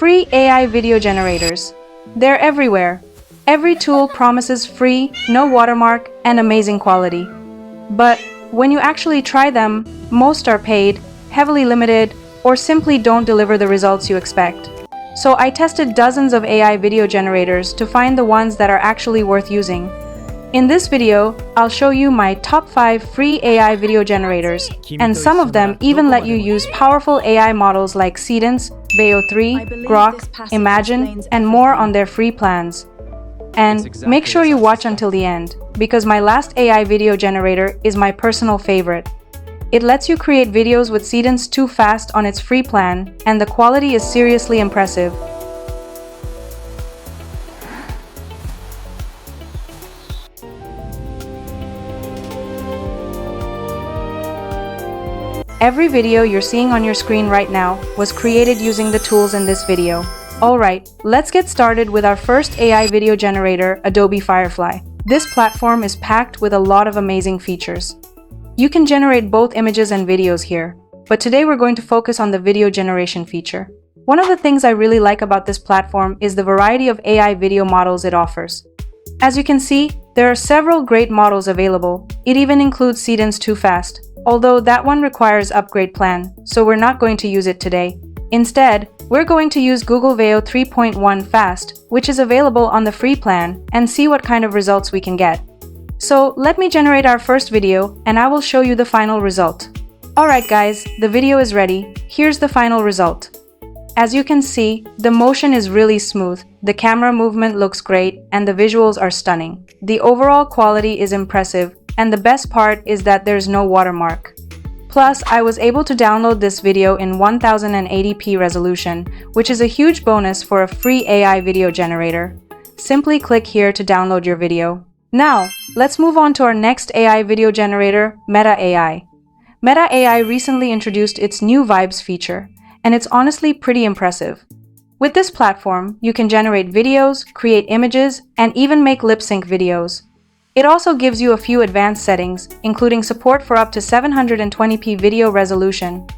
Free AI video generators. They're everywhere. Every tool promises free, no watermark, and amazing quality. But when you actually try them, most are paid, heavily limited, or simply don't deliver the results you expect. So I tested dozens of AI video generators to find the ones that are actually worth using. In this video, I'll show you my top 5 free AI video generators, and some of them even let you use powerful AI models like Seedance, Veo 3, Grok, Imagine, and more on their free plans. And make sure you watch until the end, because my last AI video generator is my personal favorite. It lets you create videos with Seedance too fast on its free plan, and the quality is seriously impressive. Every video you're seeing on your screen right now was created using the tools in this video. Alright, let's get started with our first AI video generator, Adobe Firefly. This platform is packed with a lot of amazing features. You can generate both images and videos here, but today we're going to focus on the video generation feature. One of the things I really like about this platform is the variety of AI video models it offers. As you can see, there are several great models available. It even includes Seedance Too Fast, although that one requires upgrade plan, so we're not going to use it today. Instead, we're going to use Google Veo 3.1 Fast, which is available on the free plan, and see what kind of results we can get. So let me generate our first video, and I will show you the final result. Alright guys, the video is ready. Here's the final result. As you can see, the motion is really smooth, the camera movement looks great, and the visuals are stunning. The overall quality is impressive, and the best part is that there's no watermark. Plus, I was able to download this video in 1080p resolution, which is a huge bonus for a free AI video generator. Simply click here to download your video. Now, let's move on to our next AI video generator, Meta AI. Meta AI recently introduced its new Vibes feature, and it's honestly pretty impressive. With this platform, you can generate videos, create images, and even make lip-sync videos. It also gives you a few advanced settings, including support for up to 720p video resolution.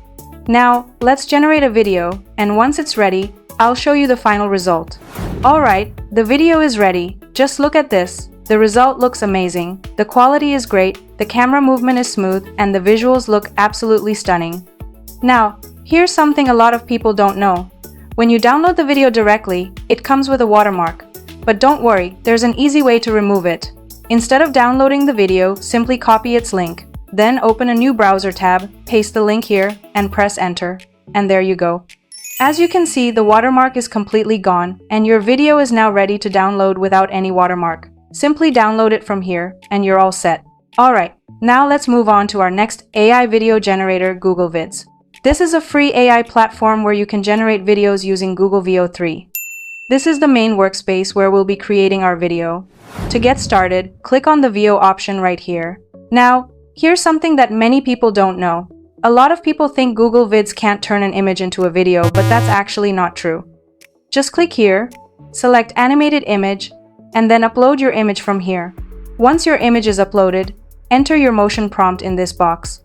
Now, let's generate a video, and once it's ready, I'll show you the final result. Alright, the video is ready. Just look at this. The result looks amazing, the quality is great, the camera movement is smooth, and the visuals look absolutely stunning. Now, here's something a lot of people don't know. When you download the video directly, it comes with a watermark. But don't worry, there's an easy way to remove it. Instead of downloading the video, simply copy its link. Then open a new browser tab, paste the link here, and press enter. And there you go. As you can see, the watermark is completely gone, and your video is now ready to download without any watermark. Simply download it from here, and you're all set. Alright, now let's move on to our next AI video generator, Google Vids. This is a free AI platform where you can generate videos using Google Veo 3. This is the main workspace where we'll be creating our video. To get started, click on the Veo option right here. Now, here's something that many people don't know. A lot of people think Google Vids can't turn an image into a video, but that's actually not true. Just click here, select Animated Image, and then upload your image from here. Once your image is uploaded, enter your motion prompt in this box.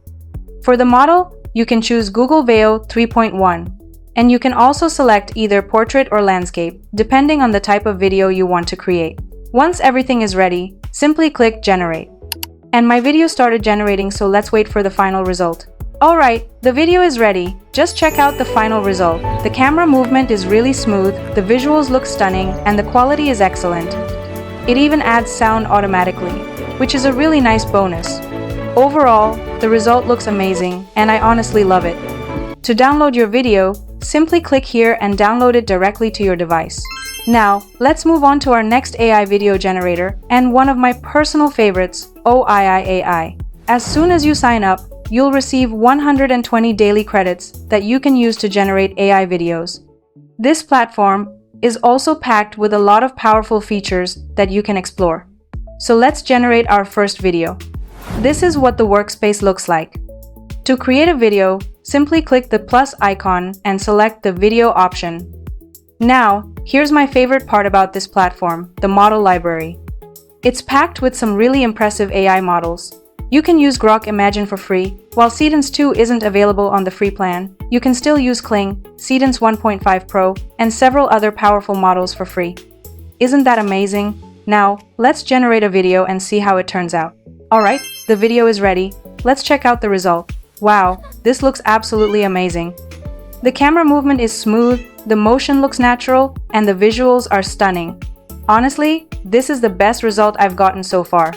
For the model, you can choose Google Veo 3.1, and you can also select either portrait or landscape, depending on the type of video you want to create. Once everything is ready, simply click Generate. And my video started generating, so let's wait for the final result. Alright, the video is ready. Just check out the final result. The camera movement is really smooth, the visuals look stunning, and the quality is excellent. It even adds sound automatically, which is a really nice bonus. Overall, the result looks amazing, and I honestly love it. To download your video, simply click here and download it directly to your device. Now, let's move on to our next AI video generator, and one of my personal favorites, OII AI. As soon as you sign up, you'll receive 120 daily credits that you can use to generate AI videos. This platform is also packed with a lot of powerful features that you can explore. So let's generate our first video. This is what the workspace looks like. To create a video, simply click the plus icon and select the video option. Now, here's my favorite part about this platform, the model library. It's packed with some really impressive AI models. You can use Grok Imagine for free. While Seedance 2 isn't available on the free plan, you can still use Kling, Seedance 1.5 Pro, and several other powerful models for free. Isn't that amazing? Now, let's generate a video and see how it turns out. Alright, the video is ready. Let's check out the result. Wow, this looks absolutely amazing. The camera movement is smooth, the motion looks natural, and the visuals are stunning. Honestly, this is the best result I've gotten so far.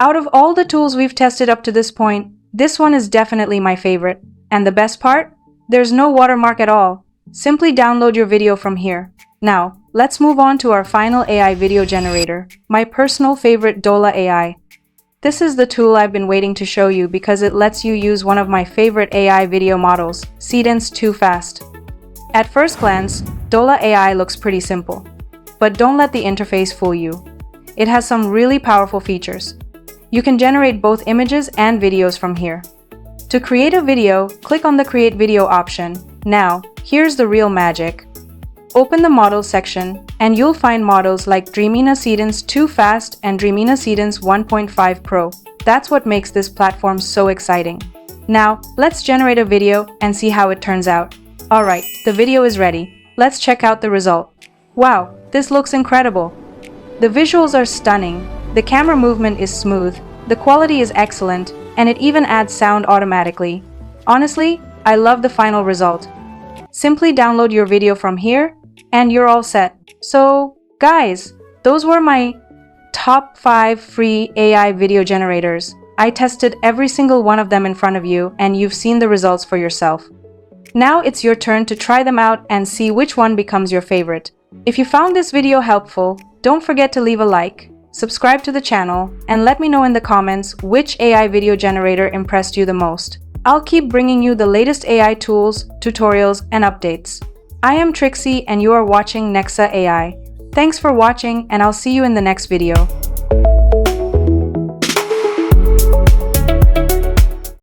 Out of all the tools we've tested up to this point, this one is definitely my favorite. And the best part? There's no watermark at all. Simply download your video from here. Now, let's move on to our final AI video generator, my personal favorite Dola AI. This is the tool I've been waiting to show you because it lets you use one of my favorite AI video models, Seedance 2 Fast. At first glance, Dola AI looks pretty simple. But don't let the interface fool you. It has some really powerful features. You can generate both images and videos from here. To create a video, click on the Create Video option. Now, here's the real magic. Open the Models section, and you'll find models like Dreamina Seedance 2 Fast and Dreamina Seedance 1.5 Pro. That's what makes this platform so exciting. Now, let's generate a video and see how it turns out. Alright, the video is ready. Let's check out the result. Wow, this looks incredible. The visuals are stunning, the camera movement is smooth, the quality is excellent, and it even adds sound automatically. Honestly, I love the final result. Simply download your video from here, and you're all set. So, guys, those were my top 5 free AI video generators. I tested every single one of them in front of you, and you've seen the results for yourself. Now it's your turn to try them out and see which one becomes your favorite. If you found this video helpful, don't forget to leave a like, subscribe to the channel, and let me know in the comments which AI video generator impressed you the most. I'll keep bringing you the latest AI tools, tutorials, and updates. I am Trixie and you are watching Nexa AI. Thanks for watching and I'll see you in the next video.